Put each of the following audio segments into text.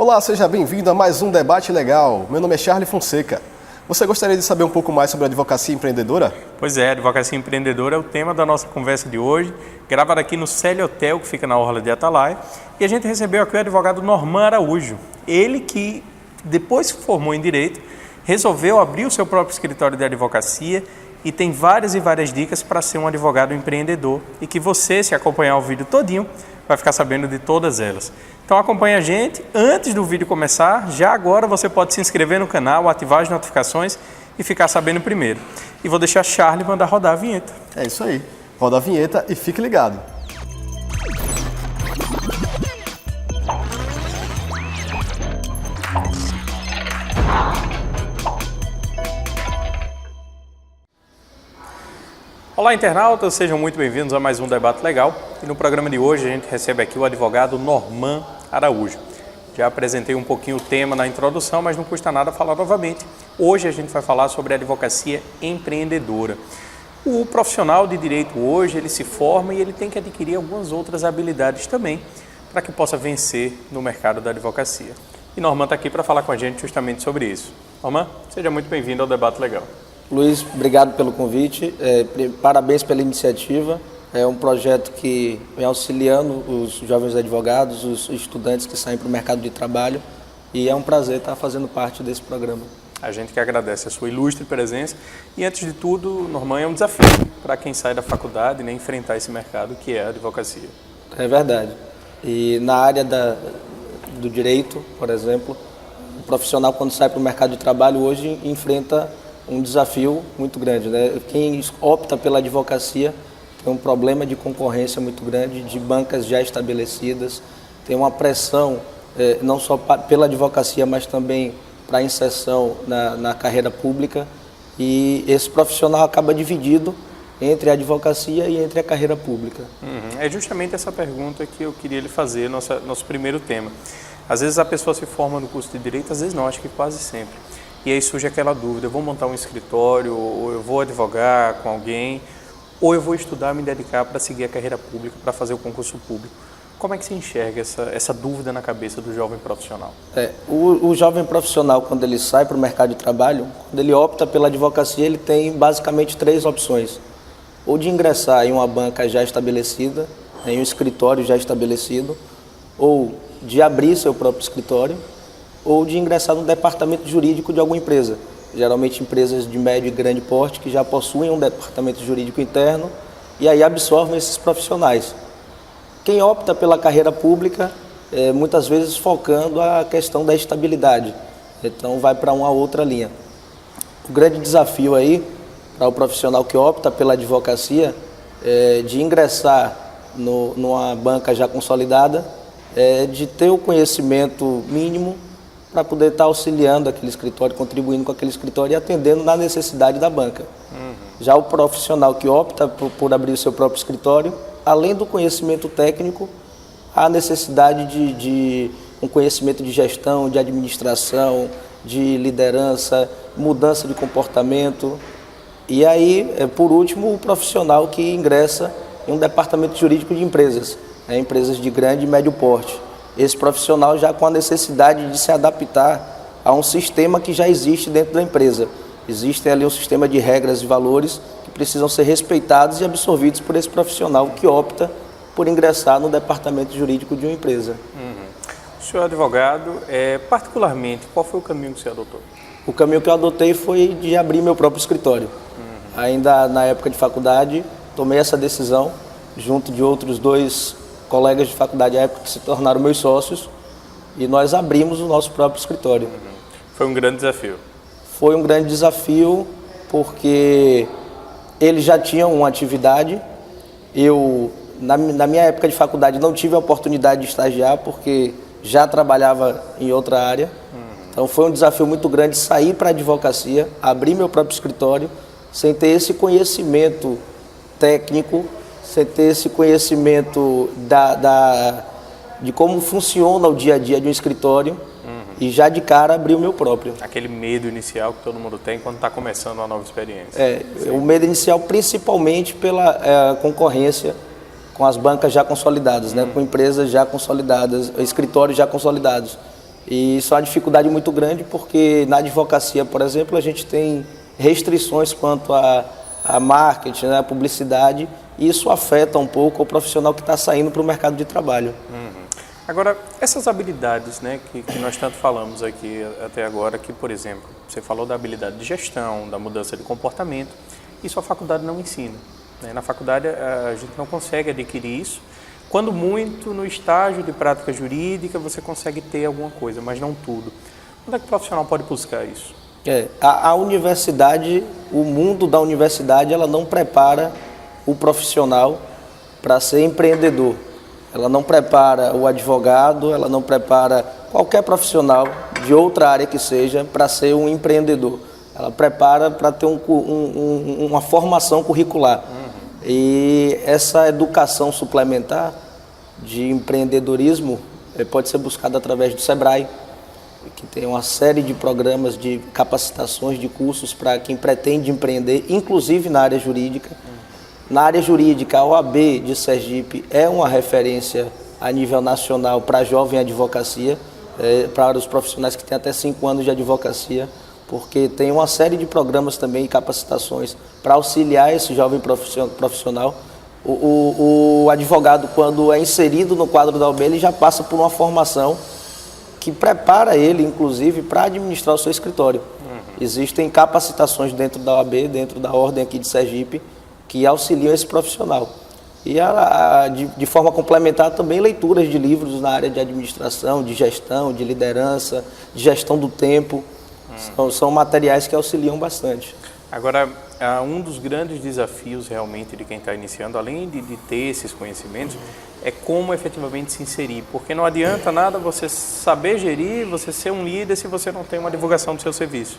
Olá, seja bem-vindo a mais um Debate Legal. Meu nome é Charlie Fonseca. Você gostaria de saber um pouco mais sobre a advocacia empreendedora? Pois é, advocacia empreendedora é o tema da nossa conversa de hoje, gravada aqui no Célia Hotel, que fica na Orla de Atalaia. E a gente recebeu aqui o advogado Norman Araújo. Ele que, depois que formou em Direito, resolveu abrir o seu próprio escritório de advocacia e tem várias e várias dicas para ser um advogado empreendedor e que você, se acompanhar o vídeo todinho, vai ficar sabendo de todas elas. Então acompanhe a gente. Antes do vídeo começar, já agora você pode se inscrever no canal, ativar as notificações e ficar sabendo primeiro. E vou deixar Charlie mandar rodar a vinheta. É isso aí. Roda a vinheta e fique ligado. Olá, internautas, sejam muito bem-vindos a mais um Debate Legal. E no programa de hoje a gente recebe aqui o advogado Norman Araújo. Já apresentei um pouquinho o tema na introdução, mas não custa nada falar novamente. Hoje a gente vai falar sobre a advocacia empreendedora. O profissional de direito hoje, ele se forma e ele tem que adquirir algumas outras habilidades também para que possa vencer no mercado da advocacia. E Norman está aqui para falar com a gente justamente sobre isso. Norman, seja muito bem-vindo ao Debate Legal. Luiz, obrigado pelo convite, parabéns pela iniciativa. É um projeto que vem auxiliando os jovens advogados, os estudantes que saem para o mercado de trabalho, e é um prazer estar fazendo parte desse programa. A gente que agradece a sua ilustre presença e, antes de tudo, Norman, é um desafio para quem sai da faculdade, né, enfrentar esse mercado que é a advocacia. É verdade. E na área do direito, por exemplo, o profissional quando sai para o mercado de trabalho hoje enfrenta um desafio muito grande, né? Quem opta pela advocacia tem um problema de concorrência muito grande, de bancas já estabelecidas, tem uma pressão não só pela advocacia, mas também para a inserção na carreira pública, e esse profissional acaba dividido entre a advocacia e entre a carreira pública. É justamente essa pergunta que eu queria lhe fazer, nosso primeiro tema. Às vezes a pessoa se forma no curso de Direito, às vezes não, acho que quase sempre. E aí surge aquela dúvida, eu vou montar um escritório, ou eu vou advogar com alguém, ou eu vou estudar, me dedicar para seguir a carreira pública, para fazer o concurso público. Como é que se enxerga essa dúvida na cabeça do jovem profissional? O jovem profissional, quando ele sai para o mercado de trabalho, quando ele opta pela advocacia, ele tem basicamente três opções. Ou de ingressar em uma banca já estabelecida, em um escritório já estabelecido, ou de abrir seu próprio escritório, ou de ingressar no departamento jurídico de alguma empresa. Geralmente empresas de médio e grande porte que já possuem um departamento jurídico interno e aí absorvem esses profissionais. Quem opta pela carreira pública, muitas vezes focando a questão da estabilidade, então vai para uma outra linha. O grande desafio aí para o profissional que opta pela advocacia de ingressar numa banca já consolidada, de ter o conhecimento mínimo para poder estar auxiliando aquele escritório, contribuindo com aquele escritório e atendendo na necessidade da banca. Já o profissional que opta por abrir o seu próprio escritório, além do conhecimento técnico, há necessidade de um conhecimento de gestão, de administração, de liderança, mudança de comportamento. E aí, por último, o profissional que ingressa em um departamento jurídico de empresas, empresas de grande e médio porte. Esse profissional já com a necessidade de se adaptar a um sistema que já existe dentro da empresa. Existe ali um sistema de regras e valores que precisam ser respeitados e absorvidos por esse profissional que opta por ingressar no departamento jurídico de uma empresa. O senhor advogado, particularmente, qual foi o caminho que você adotou? O caminho que eu adotei foi de abrir meu próprio escritório. Ainda na época de faculdade, tomei essa decisão junto de outros dois colegas de faculdade à época que se tornaram meus sócios, e nós abrimos o nosso próprio escritório. Foi um grande desafio? Foi um grande desafio porque eles já tinham uma atividade. Eu, na minha época de faculdade, não tive a oportunidade de estagiar porque já trabalhava em outra área. Então foi um desafio muito grande sair para a advocacia, abrir meu próprio escritório, sem ter esse conhecimento técnico, sem ter esse conhecimento de como funciona o dia a dia de um escritório, e já de cara abrir o meu próprio. Aquele medo inicial que todo mundo tem quando está começando uma nova experiência. O medo inicial principalmente pela concorrência com as bancas já consolidadas, né? Com empresas já consolidadas, escritórios já consolidados. E isso é uma dificuldade muito grande porque na advocacia, por exemplo, a gente tem restrições quanto a marketing, né, a publicidade, e isso afeta um pouco o profissional que está saindo para o mercado de trabalho. Agora, essas habilidades, né, que nós tanto falamos aqui até agora, que, por exemplo, você falou da habilidade de gestão, da mudança de comportamento, isso a faculdade não ensina, né? Na faculdade a gente não consegue adquirir isso. Quando muito, no estágio de prática jurídica, você consegue ter alguma coisa, mas não tudo. Onde é que o profissional pode buscar isso? A universidade, o mundo da universidade, ela não prepara o profissional para ser empreendedor. Ela não prepara o advogado, ela não prepara qualquer profissional de outra área que seja para ser um empreendedor. Ela prepara para ter uma formação curricular. E essa educação suplementar de empreendedorismo pode ser buscada através do Sebrae, que tem uma série de programas de capacitações, de cursos para quem pretende empreender, inclusive na área jurídica. Na área jurídica, a OAB de Sergipe é uma referência a nível nacional para a jovem advocacia, para os profissionais que têm até 5 anos de advocacia, porque tem uma série de programas também e capacitações para auxiliar esse jovem profissional. O advogado, quando é inserido no quadro da OAB, ele já passa por uma formação que prepara ele, inclusive, para administrar o seu escritório. Existem capacitações dentro da OAB, dentro da ordem aqui de Sergipe, que auxiliam esse profissional. E de forma complementar também leituras de livros na área de administração, de gestão, de liderança, de gestão do tempo. São materiais que auxiliam bastante. Agora, um dos grandes desafios realmente de quem está iniciando, além de ter esses conhecimentos, é como efetivamente se inserir. Porque não adianta nada você saber gerir, você ser um líder se você não tem uma divulgação do seu serviço.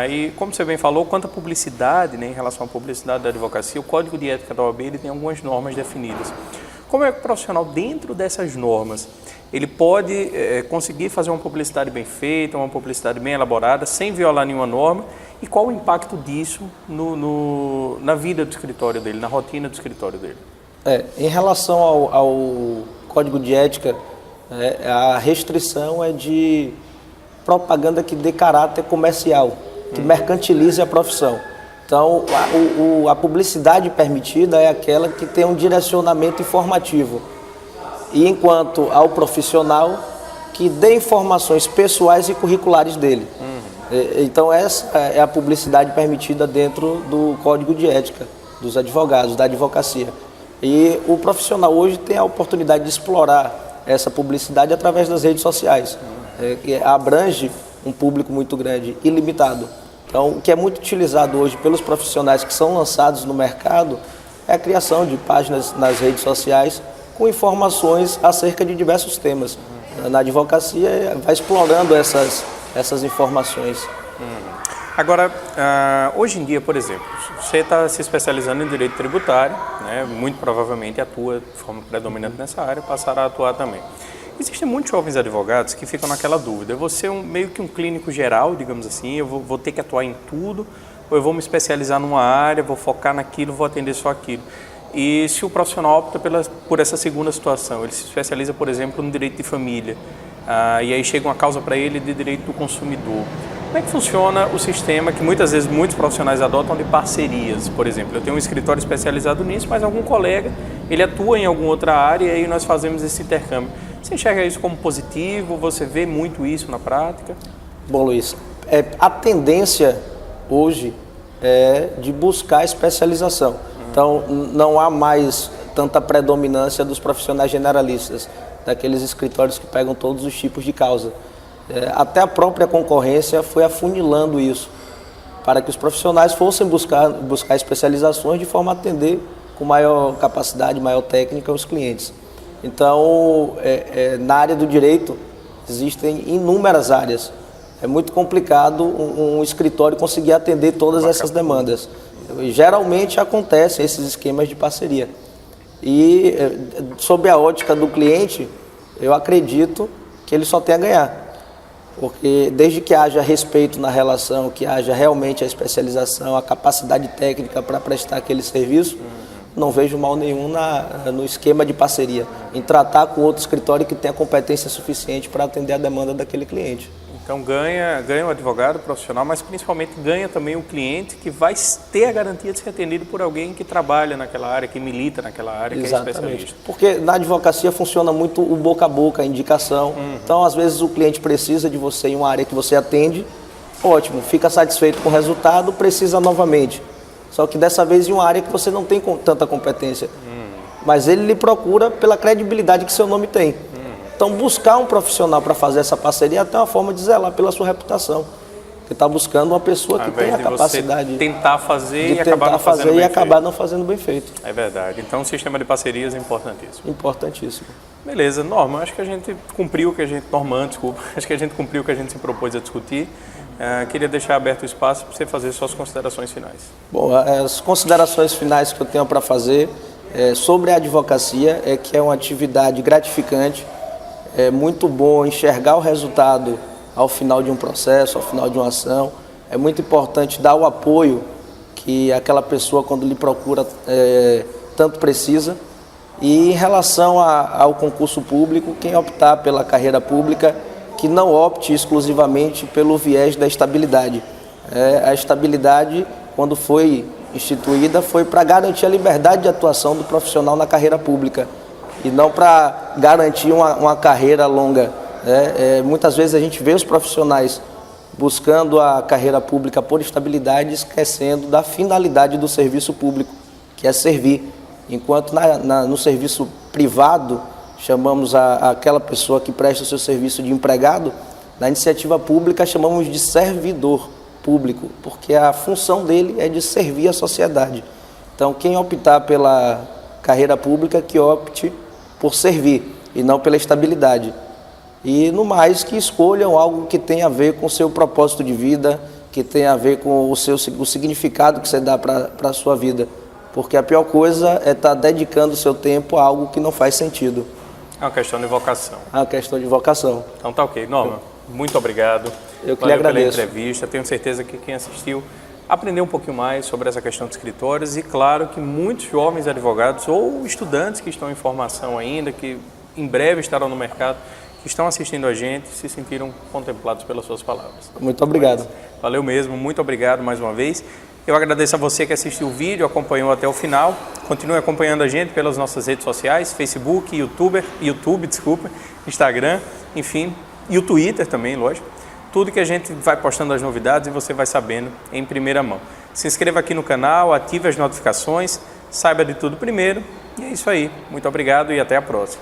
E como você bem falou, quanto à publicidade, né, em relação à publicidade da advocacia, o Código de Ética da OAB ele tem algumas normas definidas. Como é que o profissional, dentro dessas normas, ele pode conseguir fazer uma publicidade bem feita, uma publicidade bem elaborada, sem violar nenhuma norma? E qual o impacto disso na vida do escritório dele, na rotina do escritório dele? Em relação ao Código de Ética, a restrição é de propaganda que dê caráter comercial, que mercantilize a profissão. Então, a publicidade permitida é aquela que tem um direcionamento informativo. E enquanto ao profissional que dê informações pessoais e curriculares dele. Então, essa é a publicidade permitida dentro do Código de Ética dos advogados, da advocacia. E o profissional hoje tem a oportunidade de explorar essa publicidade através das redes sociais, que abrange um público muito grande, ilimitado. Então, o que é muito utilizado hoje pelos profissionais que são lançados no mercado é a criação de páginas nas redes sociais com informações acerca de diversos temas. Na advocacia, vai explorando essas informações. Agora, hoje em dia, por exemplo, você está se especializando em direito tributário, né? Muito provavelmente atua de forma predominante nessa área, passará a atuar também. Existem muitos jovens advogados que ficam naquela dúvida: eu vou ser meio que um clínico geral, digamos assim, eu vou ter que atuar em tudo, ou eu vou me especializar numa área, vou focar naquilo, vou atender só aquilo. E se o profissional opta por essa segunda situação, ele se especializa, por exemplo, no direito de família, e aí chega uma causa para ele de direito do consumidor. Como é que funciona o sistema que muitas vezes muitos profissionais adotam de parcerias? Por exemplo, eu tenho um escritório especializado nisso, mas algum colega, ele atua em alguma outra área e aí nós fazemos esse intercâmbio. Você enxerga isso como positivo? Você vê muito isso na prática? Bom, Luiz, a tendência hoje é de buscar especialização. Então, não há mais tanta predominância dos profissionais generalistas, daqueles escritórios que pegam todos os tipos de causa. Até a própria concorrência foi afunilando isso, para que os profissionais fossem buscar especializações de forma a atender com maior capacidade, maior técnica os clientes. Então, na área do direito, existem inúmeras áreas. É muito complicado um escritório conseguir atender todas essas demandas. Geralmente acontecem esses esquemas de parceria. E, sob a ótica do cliente, eu acredito que ele só tem a ganhar. Porque desde que haja respeito na relação, que haja realmente a especialização, a capacidade técnica para prestar aquele serviço, não vejo mal nenhum no esquema de parceria, em tratar com outro escritório que tenha competência suficiente para atender a demanda daquele cliente. Então ganha o advogado profissional, mas principalmente ganha também o cliente que vai ter a garantia de ser atendido por alguém que trabalha naquela área, que milita naquela área, Exatamente. que é especialista. Porque na advocacia funciona muito o boca a boca, a indicação. Então, às vezes, o cliente precisa de você em uma área que você atende, ótimo, fica satisfeito com o resultado, precisa novamente. Só que dessa vez em uma área que você não tem tanta competência. Mas ele lhe procura pela credibilidade que seu nome tem. Então, buscar um profissional para fazer essa parceria é até uma forma de zelar pela sua reputação. Você está buscando uma pessoa que tem a capacidade de tentar fazer de e acabar não fazendo bem feito. acabar não fazendo bem feito. É verdade. Então, o sistema de parcerias é importantíssimo. Importantíssimo. Beleza, Norma, acho que a gente cumpriu o que a gente... Norman, desculpa. Acho que a gente cumpriu o que a gente se propôs a discutir. Queria deixar aberto o espaço para você fazer suas considerações finais. Bom, as considerações finais que eu tenho para fazer sobre a advocacia é que é uma atividade gratificante. É muito bom enxergar o resultado ao final de um processo, ao final de uma ação. É muito importante dar o apoio que aquela pessoa, quando lhe procura, tanto precisa. E em relação ao concurso público, quem optar pela carreira pública, que não opte exclusivamente pelo viés da estabilidade. A estabilidade, quando foi instituída, foi para garantir a liberdade de atuação do profissional na carreira pública e não para garantir uma carreira longa. Muitas vezes a gente vê os profissionais buscando a carreira pública por estabilidade, esquecendo da finalidade do serviço público, que é servir. Enquanto no serviço privado, chamamos aquela pessoa que presta o seu serviço de empregado, na iniciativa pública chamamos de servidor público, porque a função dele é de servir a sociedade. Então, quem optar pela carreira pública, que opte por servir e não pela estabilidade. E, no mais, que escolham algo que tenha a ver com o seu propósito de vida, que tenha a ver com o significado que você dá para a sua vida. Porque a pior coisa é estar dedicando o seu tempo a algo que não faz sentido. É uma questão de vocação. É uma questão de vocação. Então tá ok. Norma, muito obrigado. Eu que lhe agradeço pela entrevista. Tenho certeza que quem assistiu aprendeu um pouquinho mais sobre essa questão de escritórios e, claro, que muitos jovens advogados ou estudantes que estão em formação ainda, que em breve estarão no mercado, que estão assistindo a gente, se sentiram contemplados pelas suas palavras. Muito obrigado. Valeu mesmo, muito obrigado mais uma vez. Eu agradeço a você que assistiu o vídeo, acompanhou até o final. Continue acompanhando a gente pelas nossas redes sociais, Facebook, YouTube, Instagram, enfim, e o Twitter também, lógico. Tudo que a gente vai postando as novidades e você vai sabendo em primeira mão. Se inscreva aqui no canal, ative as notificações, saiba de tudo primeiro. E é isso aí. Muito obrigado e até a próxima.